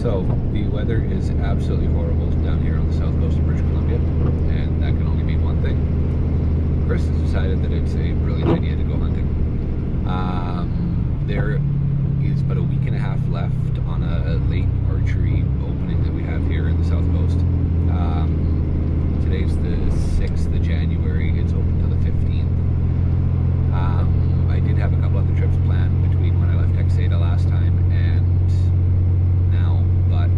So, the weather is absolutely horrible down here on the south coast of British Columbia, and that can only mean one thing. Chris has decided that it's a brilliant idea to go hunting. There is but a week and a half left on a late archery opening that we have here in the south coast. Today's the 6th of January, it's open till the 15th. I did have a couple other trips planned between when I left Texada last time and now, but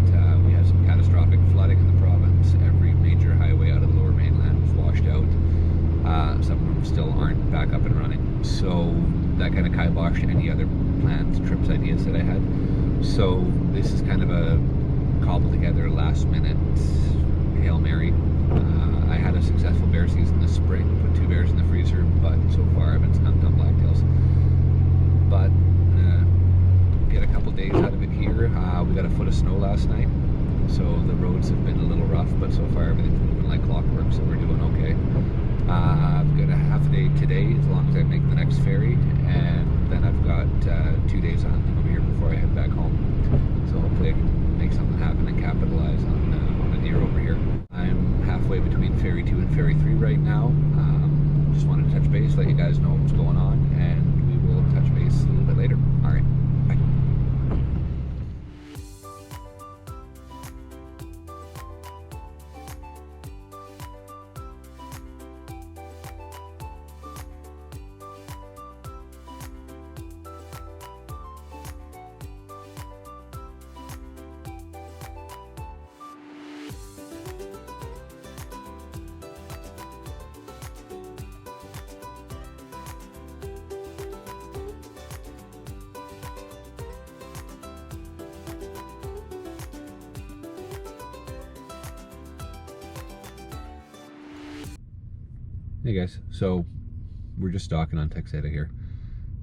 we had some catastrophic flooding in the province. Every major highway out of the lower mainland was washed out. Some of them still aren't back up and running, so that kind of kiboshed any other plans, trips, ideas that I had. So this is kind of a cobbled together last minute Hail Mary. I had a successful bear season this spring, put 2 bears in the freezer, but so far I've been skunked on blacktails. But get a couple days out of it here. We got a foot of snow last night, so the roads have been a little rough, but so far everything's moving like clockwork, so we're doing okay. I've got a half a day today, as long as I make the next ferry, and then I've got 2 days of hunting over here before I head back home. So hopefully I can make something happen and capitalize on a deer over here. I'm halfway between Ferry 2 and Ferry 3 right now. Just wanted to touch base, let you guys know what's going on, and we will touch base a little bit later. Alright, bye. Hey guys, so we're just stalking on Texada here.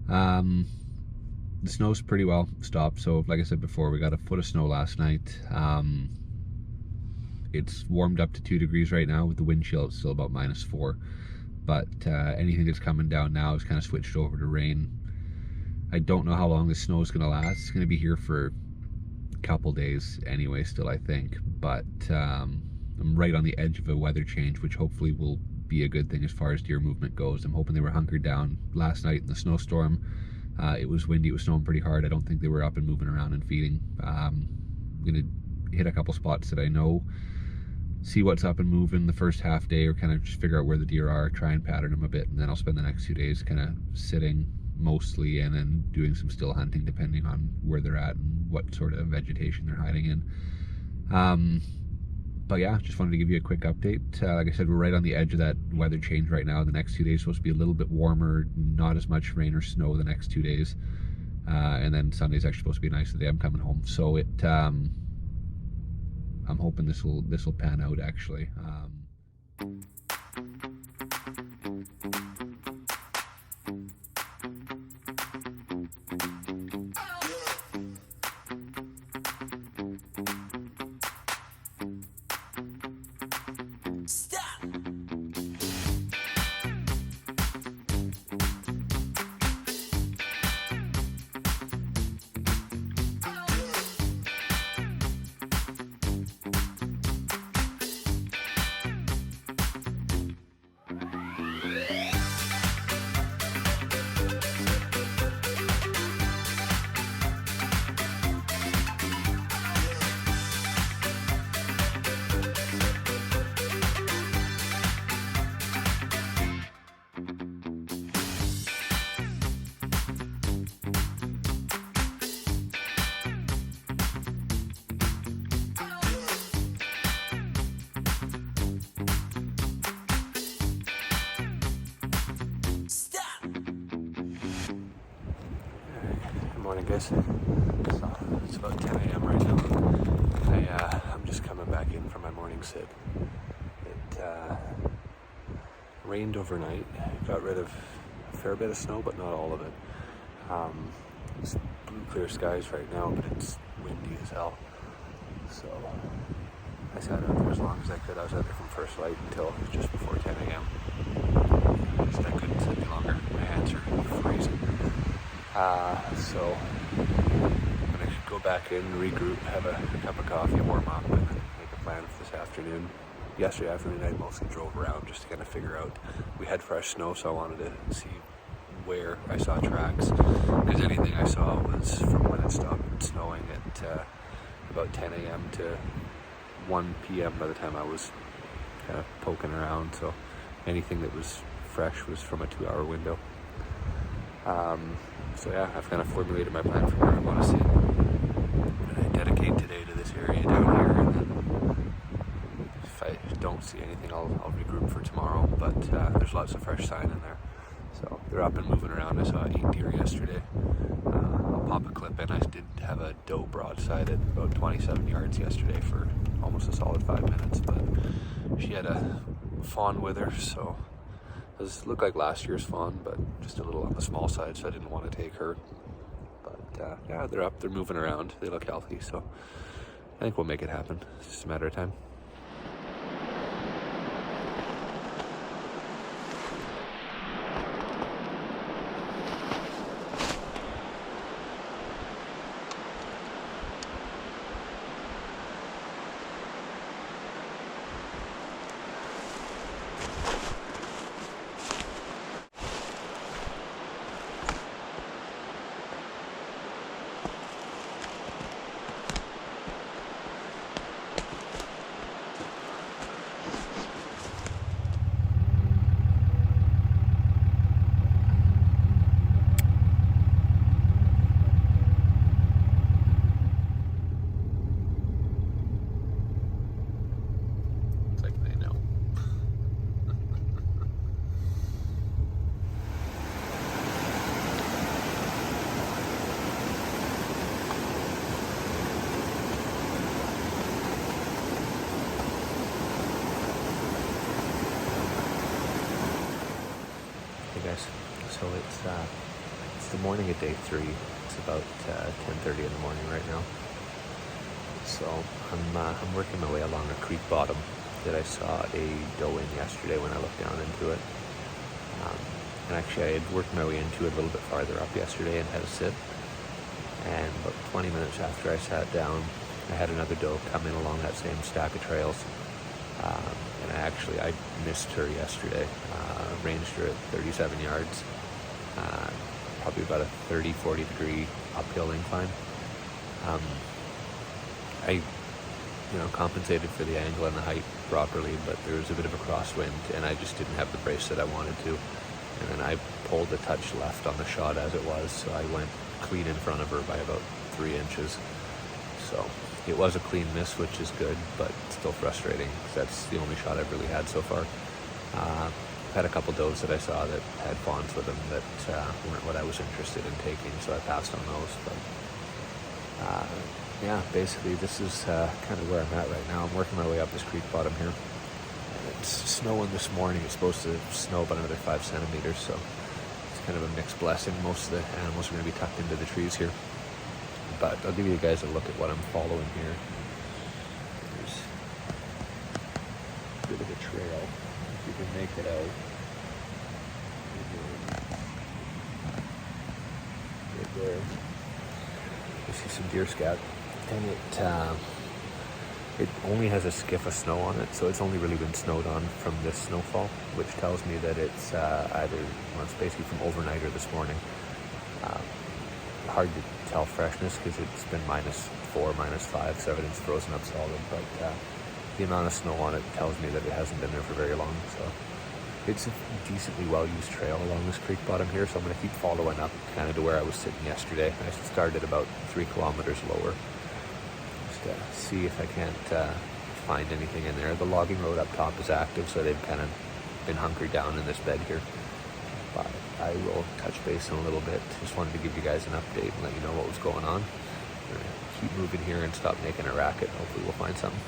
The snow's pretty well stopped, so like I said before, we got a foot of snow last night. It's warmed up to 2 degrees right now. With the wind chill, it's still about -4. But anything that's coming down now is kind of switched over to rain. I don't know how long the snow is going to last. It's going to be here for a couple days anyway still, I think. But I'm right on the edge of a weather change, which hopefully will be a good thing as far as deer movement goes. I'm hoping they were hunkered down last night in the snowstorm. It was windy, it was snowing pretty hard. I don't think they were up and moving around and feeding. I'm gonna hit a couple spots that I know, see what's up and moving the first half day, or kind of just figure out where the deer are, try and pattern them a bit, and then I'll spend the next 2 days kind of sitting mostly and then doing some still hunting depending on where they're at and what sort of vegetation they're hiding in. But yeah, just wanted to give you a quick update. Like I said, we're right on the edge of that weather change right now. The next 2 days are supposed to be a little bit warmer, not as much rain or snow the next 2 days. And then Sunday's actually supposed to be a nice day. I'm coming home. So I'm hoping this will pan out actually. Morning guys, so it's about 10 a.m. right now. I'm just coming back in from my morning sit. It rained overnight, got rid of a fair bit of snow but not all of it. It's blue clear skies right now, but it's windy as hell. So I sat out there as long as I could. I was out there from first light until just before 10 a.m. I couldn't sit any longer. My hands are freezing. So I'm gonna go go back in, regroup, have a cup of coffee, warm up, and then make a plan for this afternoon. Yesterday afternoon I mostly drove around just to kind of figure out. We had fresh snow, so I wanted to see where I saw tracks, because anything I saw was from when it stopped snowing at about 10 a.m. to 1 p.m. by the time I was kind of poking around, so anything that was fresh was from a 2-hour window. So yeah, I've kind of formulated my plan for where I want to see. I'm going to dedicate today to this area down here, and then if I don't see anything, I'll regroup for tomorrow, but there's lots of fresh sign in there. So they're up and moving around. I saw 8 deer yesterday. I'll pop a clip in. I did have a doe broadside at about 27 yards yesterday for almost a solid 5 minutes, but she had a fawn with her, so it looked like last year's fawn, but just a little on the small side, so I didn't want to take her. But yeah, they're up, they're moving around, they look healthy, so I think we'll make it happen. It's just a matter of time. So it's the morning of day 3. It's about 10:30 in the morning right now. So I'm working my way along a creek bottom that I saw a doe in yesterday when I looked down into it. And actually I had worked my way into it a little bit farther up yesterday and had a sit. And about 20 minutes after I sat down, I had another doe come in along that same stack of trails. And I missed her yesterday. Ranged her at 37 yards. Probably about a 30-40 degree uphill incline. I compensated for the angle and the height properly, but there was a bit of a crosswind and I just didn't have the brace that I wanted to. And then I pulled a touch left on the shot as it was, so I went clean in front of her by about 3 inches. So it was a clean miss, which is good, but still frustrating because that's the only shot I've really had so far. Had a couple does that I saw that had fawns with them that weren't what I was interested in taking, so I passed on those. But yeah, basically this is kind of where I'm at right now. I'm working my way up this creek bottom here. And it's snowing this morning. It's supposed to snow about another 5 centimeters, so it's kind of a mixed blessing. Most of the animals are going to be tucked into the trees here. But I'll give you guys a look at what I'm following here. There's a bit of a trail, if you can make it out. Right there. You see some deer scat. And it only has a skiff of snow on it, so it's only really been snowed on from this snowfall, which tells me that it's it's basically from overnight or this morning. Hard to tell freshness because it's been -4, -5, so everything's frozen up solid, but the amount of snow on it tells me that it hasn't been there for very long, so it's a decently well-used trail along this creek bottom here, so I'm going to keep following up kind of to where I was sitting yesterday. I started about 3 kilometers lower just to see if I can't find anything in there. The logging road up top is active, so they've kind of been hunkered down in this bed here. But I will touch base in a little bit. Just wanted to give you guys an update and let you know what was going on. We're going to keep moving here and stop making a racket. Hopefully we'll find something.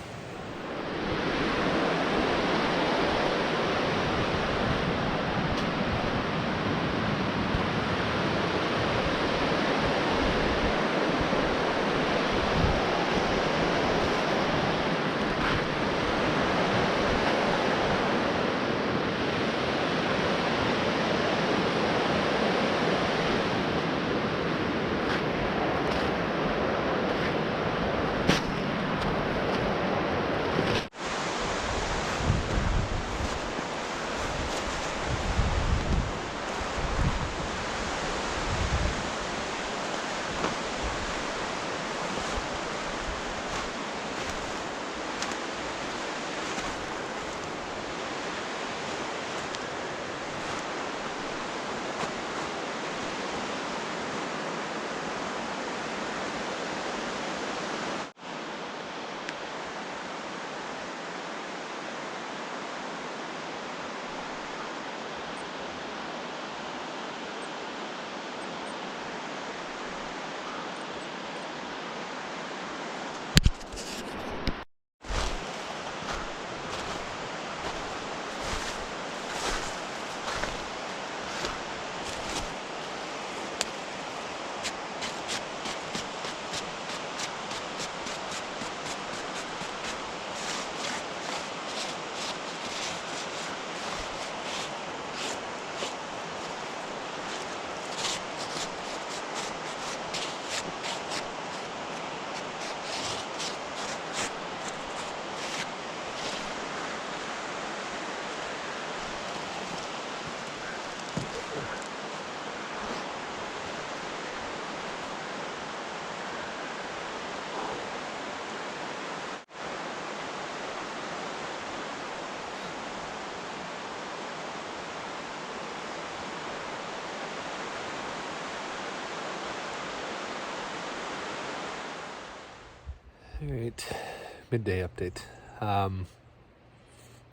All right, midday update.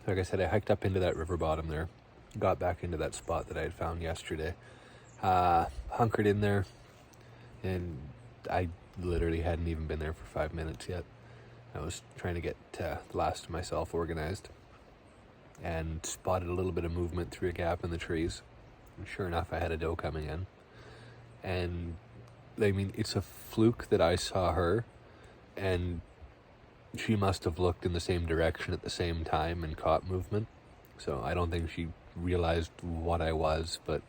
Like I said, I hiked up into that river bottom there, got back into that spot that I had found yesterday, hunkered in there, and I literally hadn't even been there for 5 minutes yet. I was trying to get the last of myself organized and spotted a little bit of movement through a gap in the trees. And sure enough, I had a doe coming in. And I mean, it's a fluke that I saw her, and she must have looked in the same direction at the same time and caught movement. So I don't think she realized what I was, but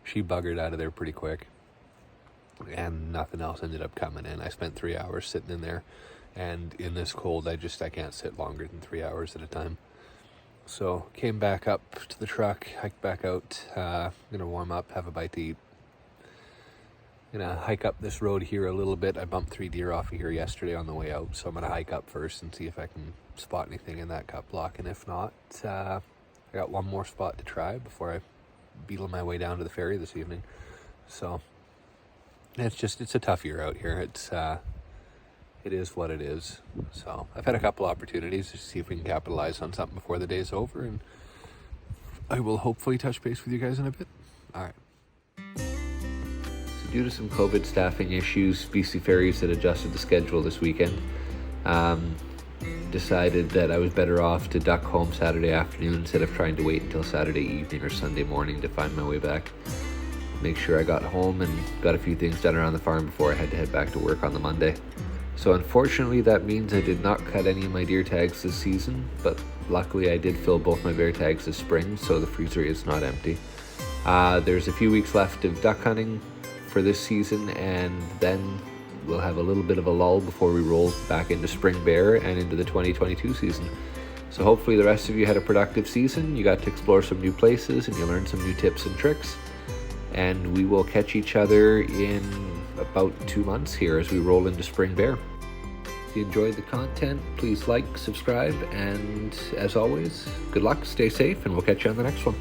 she buggered out of there pretty quick. And nothing else ended up coming in. I spent 3 hours sitting in there, and in this cold, I can't sit longer than 3 hours at a time. So came back up to the truck, hiked back out, gonna warm up, have a bite to eat. Gonna hike up this road here a little bit. I bumped 3 deer off of here yesterday on the way out, so I'm gonna hike up first and see if I can spot anything in that cut block. And if not, I got one more spot to try before I beetle my way down to the ferry this evening. So it's a tough year out here. It is what it is. So I've had a couple opportunities to see if we can capitalize on something before the day's over, and I will hopefully touch base with you guys in a bit. All right. So due to some COVID staffing issues, BC Ferries had adjusted the schedule this weekend. Decided that I was better off to duck home Saturday afternoon instead of trying to wait until Saturday evening or Sunday morning to find my way back. Make sure I got home and got a few things done around the farm before I had to head back to work on the Monday. So unfortunately, that means I did not cut any of my deer tags this season, but luckily I did fill both my bear tags this spring, so the freezer is not empty. There's a few weeks left of duck hunting for this season, and then we'll have a little bit of a lull before we roll back into spring bear and into the 2022 season. So hopefully the rest of you had a productive season. You got to explore some new places and you learned some new tips and tricks. And we will catch each other in about 2 months here as we roll into spring bear. If you enjoyed the content, please like, subscribe, and as always, good luck, stay safe, and we'll catch you on the next one.